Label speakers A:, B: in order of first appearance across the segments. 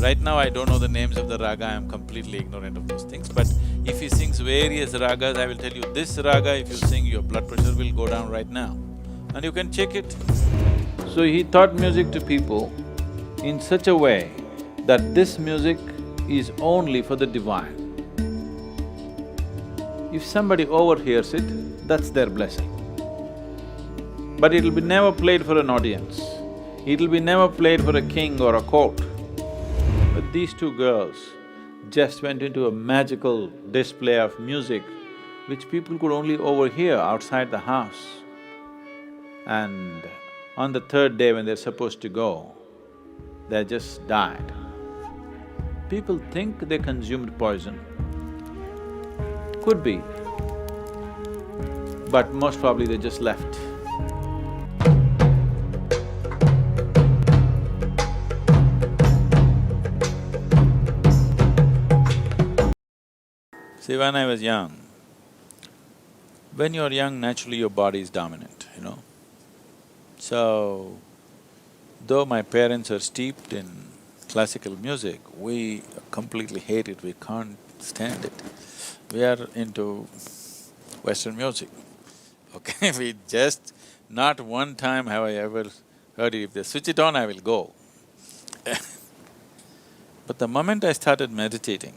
A: Right now I don't know the names of the raga, I am completely ignorant of those things, but if he sings various ragas, I will tell you, this raga if you sing, your blood pressure will go down right now. And you can check it. So he taught music to people in such a way that this music is only for the divine. If somebody overhears it, that's their blessing. But it'll be never played for an audience. It'll be never played for a king or a court. But these two girls just went into a magical display of music which people could only overhear outside the house. And on the third day when they're supposed to go, they just died. People think they consumed poison. Could be, but most probably they just left. See, when I was young, when you're young, naturally your body is dominant, you know. So, though my parents are steeped in classical music, we completely hate it, we can't stand it. We are into Western music, okay? We just… not one time have I ever heard it. If they switch it on, I will go. But the moment I started meditating,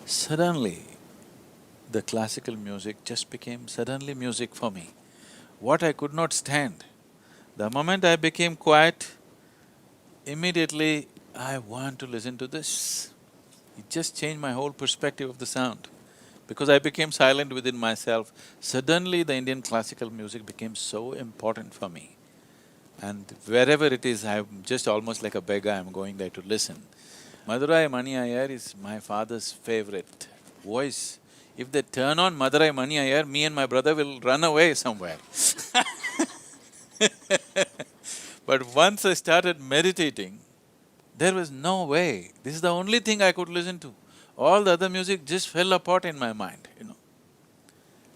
A: suddenly the classical music just became suddenly music for me. What I could not stand, the moment I became quiet, immediately I want to listen to this. It just changed my whole perspective of the sound. Because I became silent within myself, suddenly the Indian classical music became so important for me. And wherever it is, I'm just almost like a beggar, I'm going there to listen. Madurai Mani Iyer is my father's favorite voice. If they turn on Madurai Mani Iyer, me and my brother will run away somewhere. But once I started meditating, there was no way. This is the only thing I could listen to. All the other music just fell apart in my mind, you know.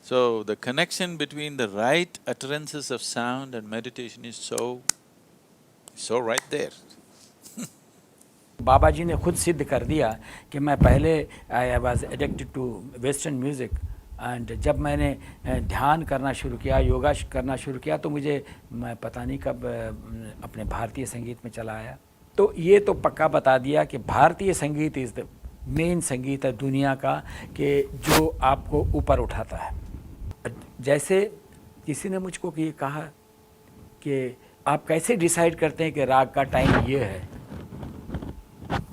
A: So, the connection between the right utterances of sound and meditation is so right there.
B: बाबा जी ने खुद सिद्ध कर दिया कि मैं पहले I was addicted to western music and जब मैंने ध्यान करना शुरू किया, योगा करना शुरू किया, तो मुझे मैं पता नहीं कब अपने भारतीय संगीत में चला आया। तो ये तो पक्का बता दिया कि भारतीय संगीत इज़ द मेन संगीत है दुनिया का, कि जो आपको ऊपर उठाता है। जैसे किसी ने मुझको ये कहा कि आप कैसे डिसाइड करते हैं कि राग का टाइम ये है,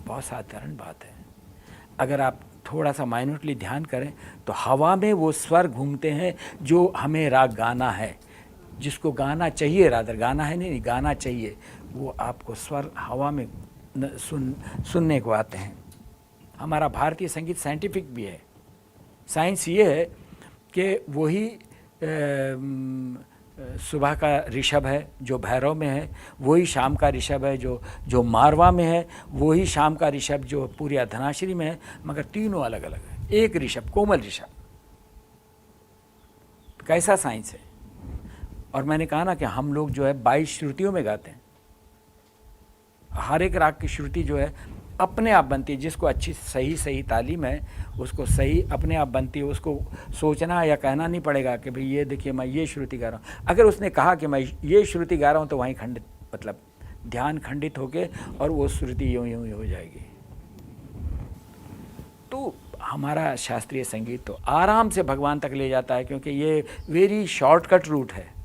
B: बहुत साधारण बात है। अगर आप थोड़ा सा माइन्यूटली ध्यान करें तो हवा में वो स्वर घूमते हैं जो हमें राग गाना है, जिसको गाना चाहिए, रादर गाना है नहीं, गाना चाहिए, वो आपको स्वर हवा में सुनने को आते हैं। हमारा भारतीय संगीत साइंटिफिक भी है। साइंस ये है कि वही सुबह का ऋषभ है जो भैरव में है, वही शाम का ऋषभ है जो मारवा में है, वही शाम का ऋषभ जो पूरी धनाश्री में है, मगर तीनों अलग अलग है। एक ऋषभ, कोमल ऋषभ। कैसा साइंस है। और मैंने कहा ना कि हम लोग जो है 22 श्रुतियों में गाते हैं। हर एक राग की श्रुति जो है अपने आप बनती है। जिसको अच्छी सही तालीम है उसको सही अपने आप बनती है। उसको सोचना या कहना नहीं पड़ेगा कि भाई ये देखिए मैं ये श्रुति गा रहा हूँ। अगर उसने कहा कि मैं ये श्रुति गा रहा हूँ तो वहीं खंडित, मतलब ध्यान खंडित होके और वो श्रुति यूँ हो जाएगी। तो हमारा शास्त्रीय संगीत तो आराम से भगवान तक ले जाता है, क्योंकि ये वेरी शॉर्टकट रूट है।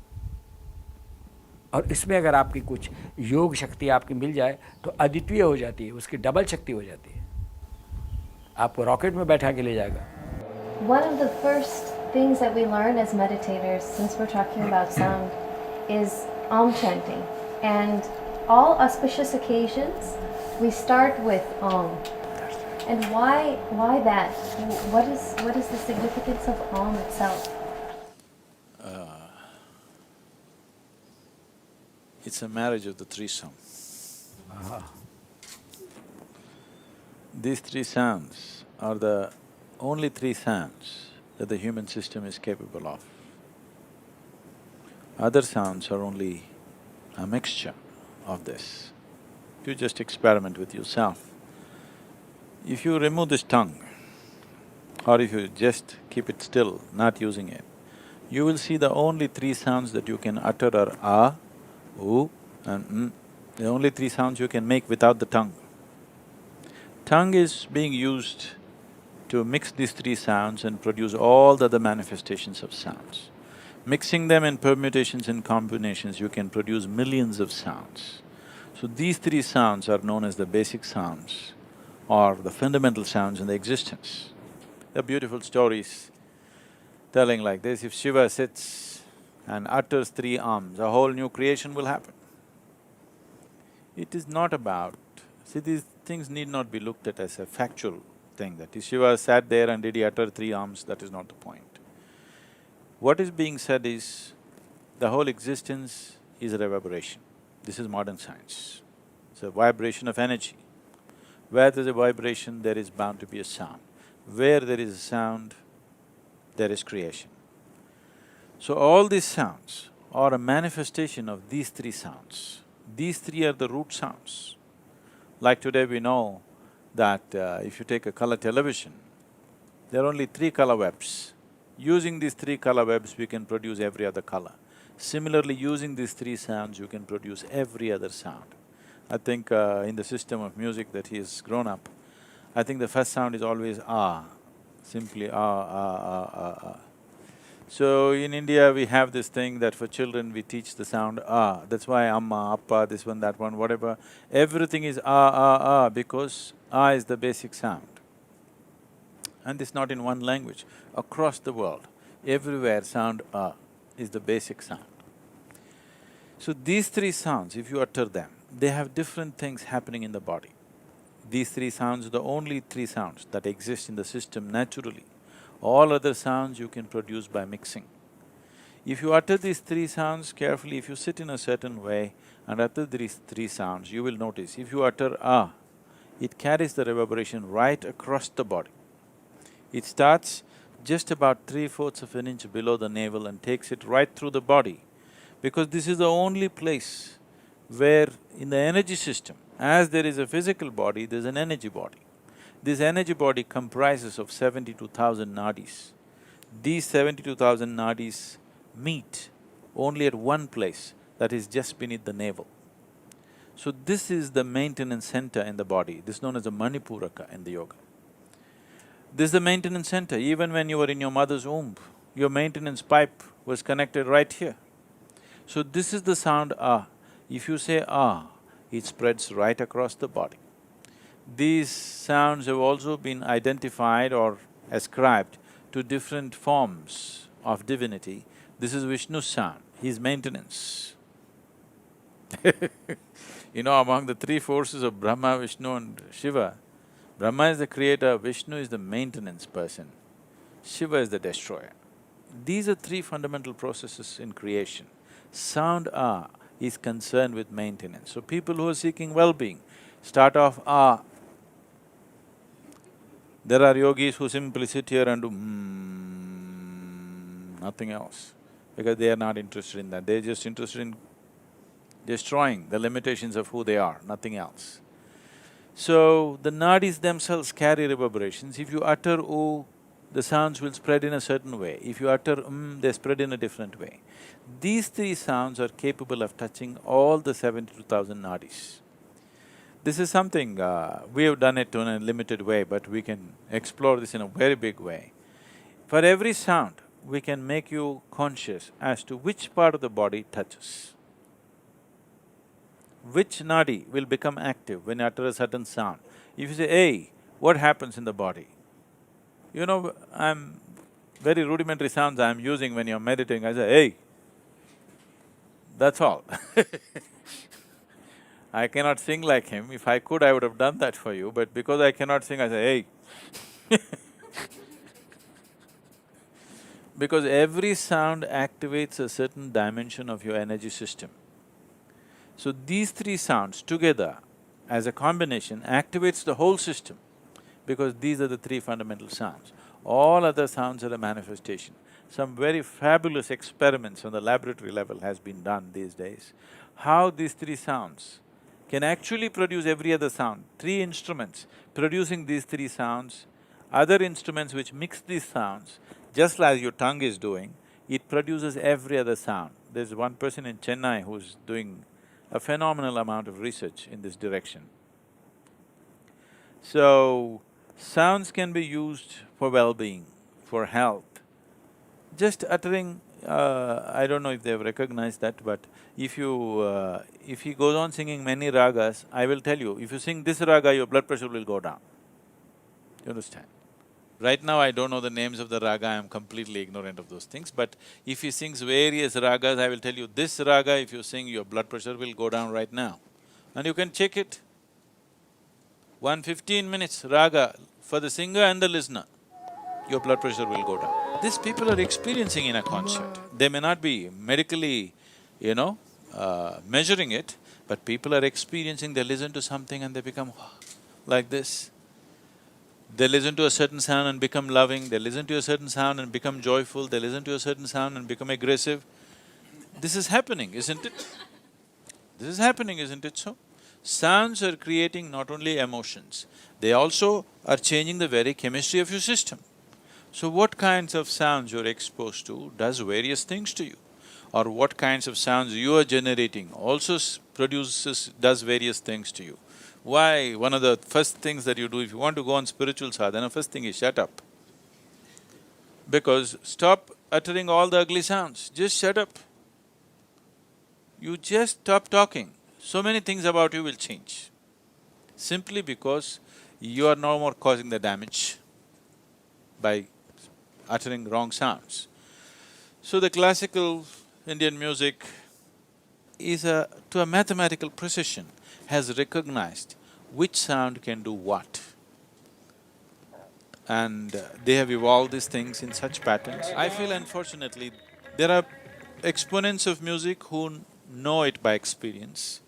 B: और इसमें अगर आपकी कुछ योग शक्ति आपकी मिल जाए तो अद्वितीय हो जाती है, उसकी डबल शक्ति हो जाती है, आपको रॉकेट में बैठा के ले जाएगा।
C: One of the first things that we learn as meditators, since we're talking about sound, is Om chanting. And all auspicious occasions, we start with Om. And why that? What is the significance of Om itself?
A: It's a marriage of the three sounds. These three sounds are the only three sounds that the human system is capable of. Other sounds are only a mixture of this. You just experiment with yourself. If you remove this tongue, or if you just keep it still, not using it, you will see the only three sounds that you can utter are ah, oo and The only three sounds you can make without the tongue. Tongue is being used to mix these three sounds and produce all the other manifestations of sounds. Mixing them in permutations and combinations, you can produce millions of sounds. So these three sounds are known as the basic sounds or the fundamental sounds in the existence. There are beautiful stories telling like this, if Shiva sits and utters three arms, a whole new creation will happen. It is not about… See, these things need not be looked at as a factual thing, that if Shiva sat there and did he utter three arms, that is not the point. What is being said is, the whole existence is a reverberation. This is modern science. It's a vibration of energy. Where there's a vibration, there is bound to be a sound. Where there is a sound, there is creation. So all these sounds are a manifestation of these three sounds. These three are the root sounds. Like today we know that if you take a color television, there are only three color webs. Using these three color webs, we can produce every other color. Similarly, using these three sounds, you can produce every other sound. I think in the system of music that he has grown up, I think the first sound is always ah, simply ah. So in India, we have this thing that for children we teach the sound ah, that's why amma, appa, this one, that one, whatever, everything is ah because ah is the basic sound. And this not in one language, across the world, everywhere sound ah is the basic sound. So these three sounds, if you utter them, they have different things happening in the body. These three sounds are the only three sounds that exist in the system naturally. All other sounds you can produce by mixing. If you utter these three sounds carefully, if you sit in a certain way and utter these three sounds, you will notice, if you utter ah, it carries the reverberation right across the body. It starts just about 3/4 of an inch below the navel and takes it right through the body, because this is the only place where in the energy system, as there is a physical body, there's an energy body. This energy body comprises of 72,000 nadis. These 72,000 nadis meet only at one place, that is just beneath the navel. So this is the maintenance center in the body, this is known as the Manipuraka in the yoga. This is the maintenance center. Even when you were in your mother's womb, your maintenance pipe was connected right here. So this is the sound ah. If you say ah, it spreads right across the body. These sounds have also been identified or ascribed to different forms of divinity. This is Vishnu's sound, his maintenance. You know, among the three forces of Brahma, Vishnu and Shiva, Brahma is the creator, Vishnu is the maintenance person, Shiva is the destroyer. These are three fundamental processes in creation. Sound ah is concerned with maintenance. So people who are seeking well-being start off ah. There are yogis who simply sit here and do nothing else, because they are not interested in that, they're just interested in destroying the limitations of who they are, nothing else. So, the nadis themselves carry reverberations. If you utter oo, the sounds will spread in a certain way. If you utter they spread in a different way. These three sounds are capable of touching all the 72,000 nadis. This is something, we have done it in a limited way, but we can explore this in a very big way. For every sound, we can make you conscious as to which part of the body touches. Which nadi will become active when you utter a certain sound. If you say, hey, what happens in the body? You know, very rudimentary sounds I'm using when you're meditating, I say, hey, that's all. I cannot sing like him. If I could, I would have done that for you, but because I cannot sing, I say, hey. Because every sound activates a certain dimension of your energy system. So these three sounds together, as a combination, activates the whole system, because these are the three fundamental sounds. All other sounds are a manifestation. Some very fabulous experiments on the laboratory level has been done these days. How these three sounds can actually produce every other sound. Three instruments producing these three sounds, other instruments which mix these sounds, just as your tongue is doing, it produces every other sound. There's one person in Chennai who's doing a phenomenal amount of research in this direction. So, sounds can be used for well-being, for health. Just uttering, I don't know if they've recognized that, but if he goes on singing many ragas, I will tell you, if you sing this raga, your blood pressure will go down. You understand? Right now I don't know the names of the raga, I am completely ignorant of those things, but if he sings various ragas, I will tell you, this raga if you sing, your blood pressure will go down right now. And you can check it. 15 minutes raga for the singer and the listener, your blood pressure will go down. These people are experiencing in a concert. They may not be medically, measuring it, but people are experiencing, they listen to something and they become like this. They listen to a certain sound and become loving, they listen to a certain sound and become joyful, they listen to a certain sound and become aggressive. This is happening, isn't it? This is happening, isn't it so? Sounds are creating not only emotions, they also are changing the very chemistry of your system. So what kinds of sounds you're exposed to does various things to you, or what kinds of sounds you are generating also does various things to you. Why? One of the first things that you do if you want to go on spiritual sadhana, first thing is shut up. Because stop uttering all the ugly sounds, just shut up. You just stop talking, so many things about you will change. Simply because you are no more causing the damage by uttering wrong sounds. So the classical Indian music is to a mathematical precision, has recognized which sound can do what. And they have evolved these things in such patterns. I feel unfortunately, there are exponents of music who know it by experience.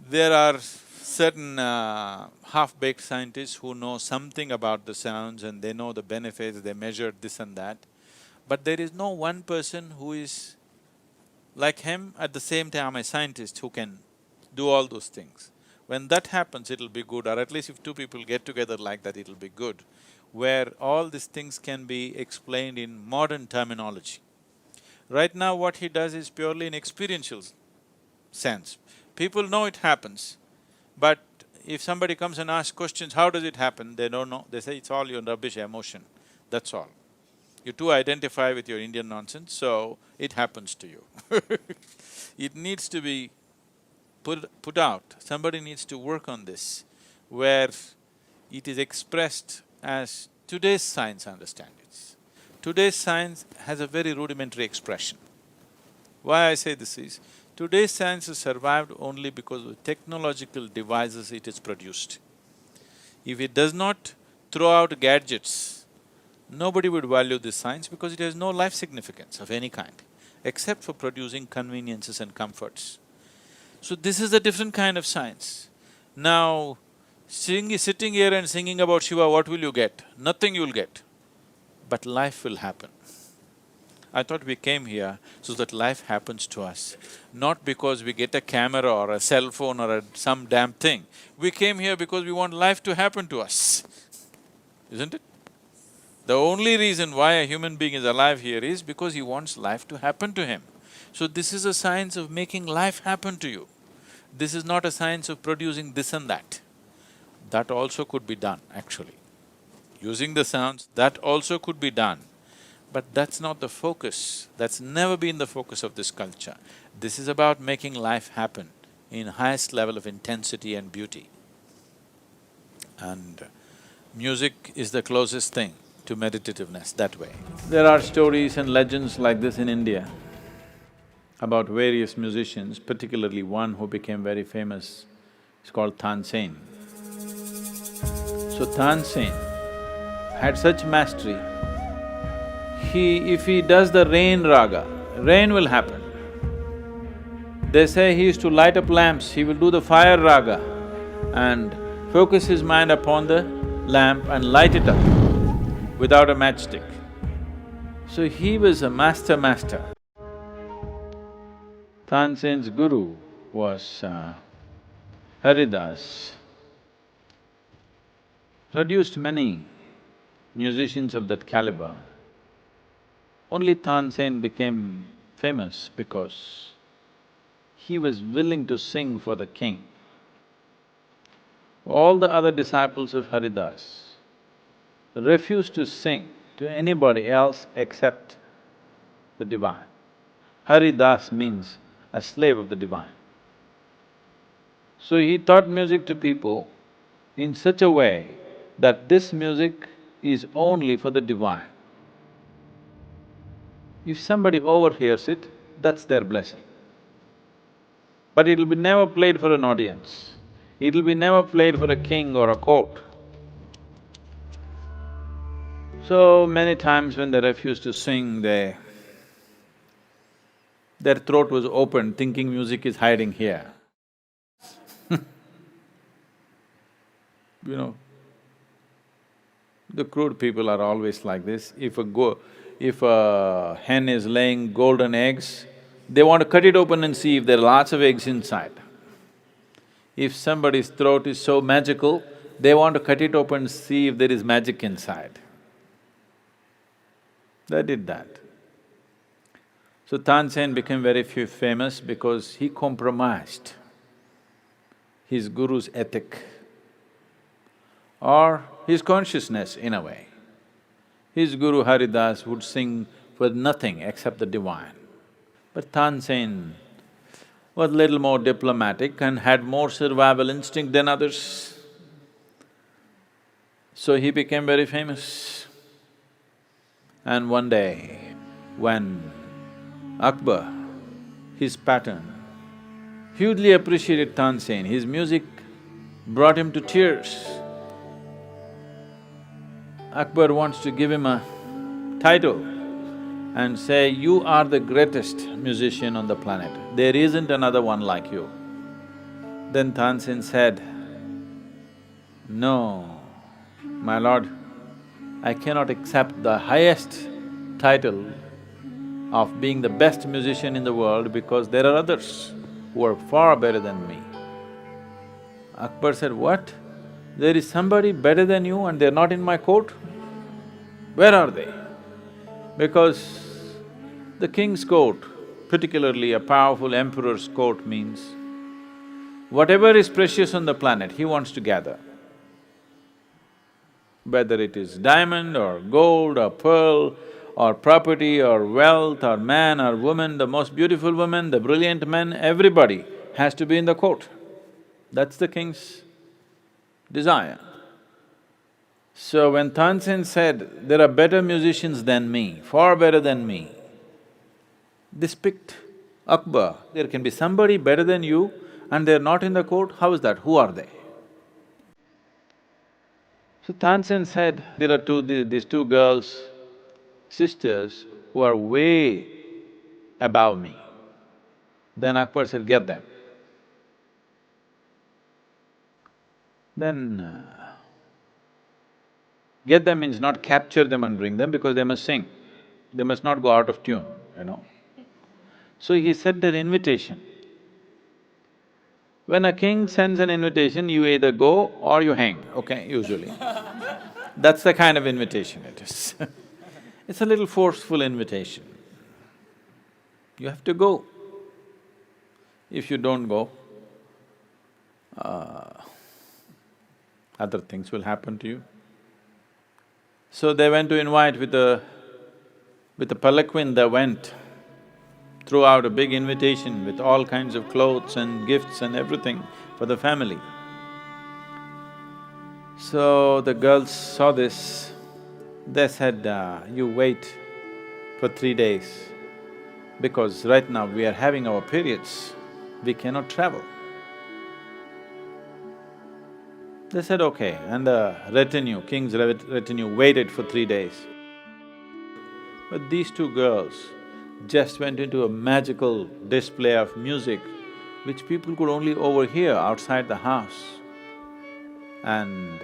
A: There are certain half-baked scientists who know something about the sounds and they know the benefits, they measured this and that. But there is no one person who is like him, at the same time a scientist who can do all those things. When that happens, it'll be good, or at least if two people get together like that, it'll be good, where all these things can be explained in modern terminology. Right now what he does is purely in experiential sense. People know it happens, but if somebody comes and asks questions, how does it happen, they don't know, they say it's all your rubbish emotion, that's all. You too identify with your Indian nonsense, so it happens to you. It needs to be put out, somebody needs to work on this, where it is expressed as today's science understands it. Today's science has a very rudimentary expression. Why I say this is, today's science has survived only because of the technological devices it has produced. If it does not throw out gadgets, nobody would value this science because it has no life significance of any kind, except for producing conveniences and comforts. So this is a different kind of science. Now, sitting here and singing about Shiva, what will you get? Nothing you'll get, but life will happen. I thought we came here so that life happens to us, not because we get a camera or a cell phone or some damn thing. We came here because we want life to happen to us, isn't it? The only reason why a human being is alive here is because he wants life to happen to him. So this is a science of making life happen to you. This is not a science of producing this and that. That also could be done, actually. Using the sounds, that also could be done. But that's not the focus, that's never been the focus of this culture. This is about making life happen in highest level of intensity and beauty. And music is the closest thing to meditativeness that way. There are stories and legends like this in India about various musicians, particularly one who became very famous, it's called Tansen. So Tansen had such mastery, if he does the rain raga, rain will happen. They say he used to light up lamps, he will do the fire raga and focus his mind upon the lamp and light it up without a matchstick. So he was a master. Tansen's guru was Haridas produced many musicians of that caliber. Only Tansen became famous because he was willing to sing for the king. All the other disciples of Haridas refused to sing to anybody else except the divine. Haridas means a slave of the divine. So he taught music to people in such a way that this music is only for the divine. If somebody overhears it, that's their blessing. But it'll be never played for an audience. It'll be never played for a king or a court. So many times when they refused to sing, their throat was open, thinking music is hiding here. You know, the crude people are always like this. If a hen is laying golden eggs, they want to cut it open and see if there are lots of eggs inside. If somebody's throat is so magical, they want to cut it open and see if there is magic inside. They did that. So Tansen became very famous because he compromised his guru's ethic or his consciousness in a way. His guru Haridas would sing for nothing except the divine. But Tansen was little more diplomatic and had more survival instinct than others. So he became very famous. And one day, when Akbar, his pattern, hugely appreciated Tansen, his music brought him to tears. Akbar wants to give him a title and say, "You are the greatest musician on the planet. There isn't another one like you." Then Tansen said, "No, my lord, I cannot accept the highest title of being the best musician in the world because there are others who are far better than me." Akbar said, "What? There is somebody better than you and they're not in my court? Where are they?" Because the king's court, particularly a powerful emperor's court, means whatever is precious on the planet, he wants to gather. Whether it is diamond or gold or pearl or property or wealth or man or woman, the most beautiful woman, the brilliant man, everybody has to be in the court. That's the king's desire. So when Tansen said, "There are better musicians than me, far better than me," this picked Akbar. There can be somebody better than you and they're not in the court, how is that? Who are they? So Tansen said, there are these two girls, sisters, who are way above me. Then Akbar said, "Get them." Then get them means not capture them and bring them because they must sing. They must not go out of tune, you know. So he sent an invitation. When a king sends an invitation, you either go or you hang, okay, usually. That's the kind of invitation it is. It's a little forceful invitation. You have to go. If you don't go, other things will happen to you. So they went to invite with a palanquin, they went, threw out a big invitation with all kinds of clothes and gifts and everything for the family. So the girls saw this, they said, "You wait for 3 days, because right now we are having our periods, we cannot travel." They said, "Okay," and the retinue, king's retinue waited for 3 days. But these two girls just went into a magical display of music which people could only overhear outside the house. And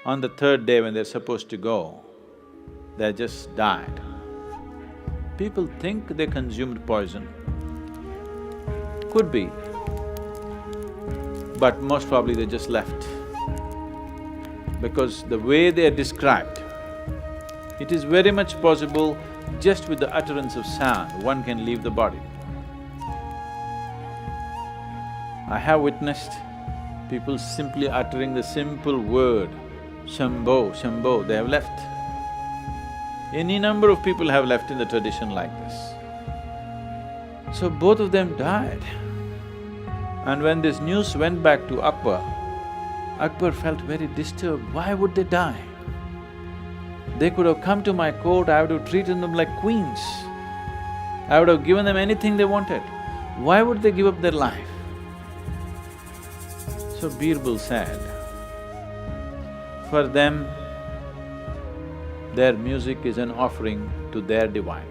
A: on the third day when they're supposed to go, they just died. People think they consumed poison. Could be. but most probably they just left. Because the way they are described, it is very much possible just with the utterance of sound, one can leave the body. I have witnessed people simply uttering the simple word, Shambho, Shambho, they have left. Any number of people have left in the tradition like this. So both of them died. And when this news went back to Akbar, Akbar felt very disturbed. Why would they die? They could have come to my court, I would have treated them like queens. I would have given them anything they wanted. Why would they give up their life? So Birbal said, for them, their music is an offering to their divine,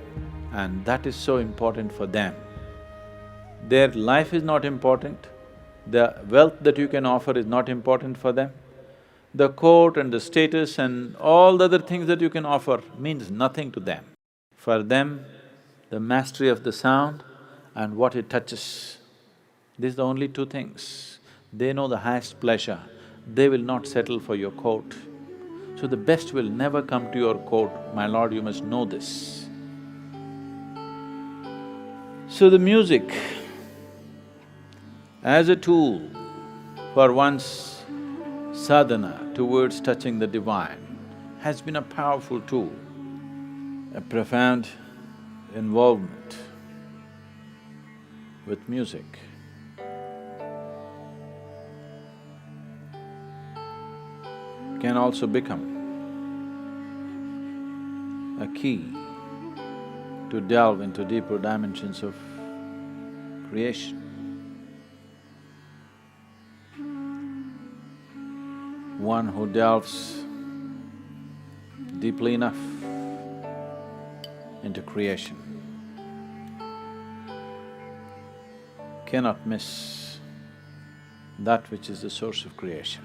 A: and that is so important for them. Their life is not important, the wealth that you can offer is not important for them. The court and the status and all the other things that you can offer means nothing to them. For them, the mastery of the sound and what it touches, these are the only two things. They know the highest pleasure, they will not settle for your court. So the best will never come to your court, my lord, you must know this. So the music, as a tool for one's sadhana towards touching the divine, has been a powerful tool, a profound involvement with music. Can also become a key to delve into deeper dimensions of creation. One who delves deeply enough into creation cannot miss that which is the source of creation.